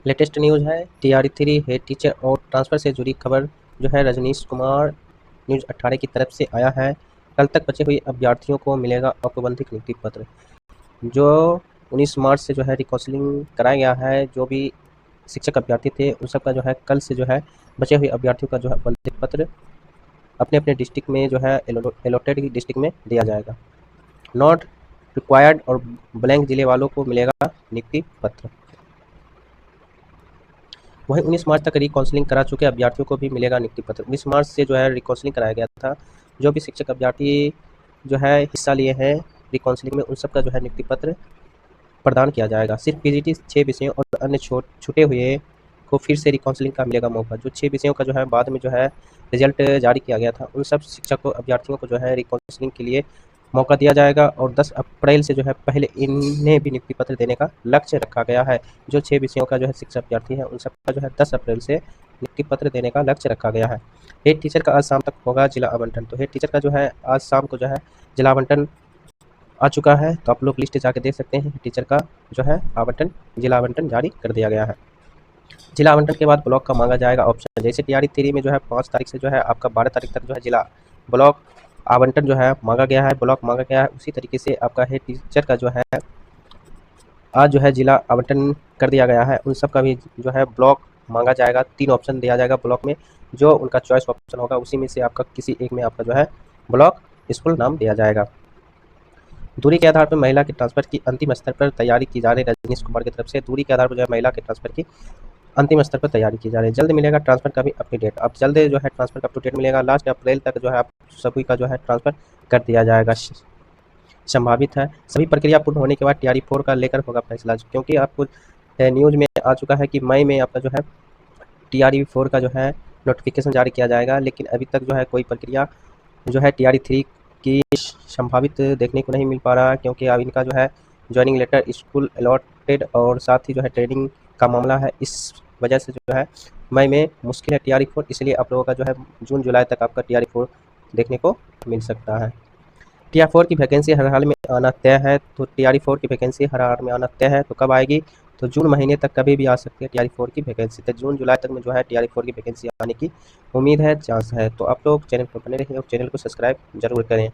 Latest news है TRE3 head teacher और transfer से जुड़ी खबर जो है रजनीश कुमार न्यूज़ 18 की तरफ से आया है। कल तक बचे हुए अभ्यर्थियों को मिलेगा औपबंधिक नियुक्ति पत्र। जो 19 मार्च से जो है रिकाउंसलिंग कराया गया है, जो भी शिक्षक अभ्यर्थी थे उन सब का जो है कल से जो है बचे हुए अभ्यर्थियों का जो है औपबंधिक पत्र अपने अपने डिस्ट्रिक्ट में जो है एलोटेड डिस्ट्रिक्ट में दिया जाएगा। नॉट रिक्वायर्ड और ब्लैंक जिले वालों को मिलेगा नियुक्ति पत्र। वहीं 19 मार्च तक रिकाउंसलिंग करा चुके अभ्यर्थियों को भी मिलेगा नियुक्ति पत्र। 19 मार्च से जो है रिकाउंसलिंग कराया गया था। जो भी शिक्षक अभ्यर्थी जो है हिस्सा लिए हैं रिकाउंसलिंग में उन सब का जो है नियुक्ति पत्र प्रदान किया जाएगा। सिर्फ पीजीटी 6 विषयों और अन्य छूटे हुए को फिर से रिकाउंसलिंग का मिलेगा मौका। जो 6 विषयों का जो है बाद में जो है रिजल्ट जारी किया गया था, उन सब शिक्षकों अभ्यर्थियों को जो है रिकाउंसलिंग के लिए मौका दिया जाएगा और 10 अप्रैल से जो है पहले इन्हें भी नियुक्ति पत्र देने का लक्ष्य रखा गया है। जो 6 विषयों का जो है शिक्षक अभ्यर्थी है उन सबका जो है 10 अप्रैल से नियुक्ति पत्र देने का लक्ष्य रखा गया है। हेड टीचर का आज शाम तक होगा जिला आवंटन। तो हेड टीचर का जो है आज शाम को जो है जिला आवंटन आ चुका है, तो आप लोग लिस्ट जाके देख सकते हैं। टीचर का जो है आवंटन जिला आवंटन जारी कर दिया गया है। जिला आवंटन के बाद ब्लॉक का मांगा जाएगा ऑप्शन। जैसे TRE3 में जो है 5 तारीख से जो है आपका 12 तारीख तक जो है जिला ब्लॉक आवंटन जो है मांगा गया है, ब्लॉक मांगा गया है, उसी तरीके से आपका हेड टीचर का जो है आज जो है जिला आवंटन कर दिया गया है। उन सब का भी जो है ब्लॉक मांगा जाएगा। 3 ऑप्शन दिया जाएगा ब्लॉक में, जो उनका चॉइस ऑप्शन होगा उसी में से आपका किसी एक में आपका जो है ब्लॉक स्कूल नाम दिया जाएगा। दूरी के आधार पर महिला के ट्रांसफर की अंतिम स्तर पर तैयारी की जा रही है रजनीश कुमार की तरफ से। दूरी के आधार पर जो है महिला के ट्रांसफर की अंतिम स्तर पर तैयारी की जा रही है। जल्द मिलेगा ट्रांसफर का भी अपडेट। अब जल्द जो है ट्रांसफर का अपडेट मिलेगा। लास्ट अप्रैल तक जो है आप सभी का जो है ट्रांसफर कर दिया जाएगा। संभावित है सभी प्रक्रिया पूर्ण होने के बाद TRE4 का लेकर होगा फैसला, क्योंकि आपको न्यूज़ में आ चुका है कि मई में आपका जो है TRE4 का जो है नोटिफिकेशन जारी किया जाएगा। लेकिन अभी तक जो है कोई प्रक्रिया जो है TRE3 की संभावित देखने को नहीं मिल पा रहा है, क्योंकि अब इनका जो है ज्वाइनिंग लेटर स्कूल अलॉटेड और साथ ही जो है ट्रेनिंग का मामला है। इस वजह से जो है मई में मुश्किल है TRE4, इसलिए आप लोगों का जो है जून जुलाई तक आपका TRE4 देखने को मिल सकता है। TRE4 की वैकेंसी हर हाल में आना तय है। तो TRE4 की वैकेंसी हर हाल में आना तय है। तो कब आएगी? तो जून महीने तक कभी भी आ सकती है TRE4 की वैकेंसी। तो जून जुलाई तक में जो है TRE4 की वैकेंसी आने की उम्मीद है, चांस है। तो आप लोग चैनल पर बने रहिए और चैनल को सब्सक्राइब जरूर करें।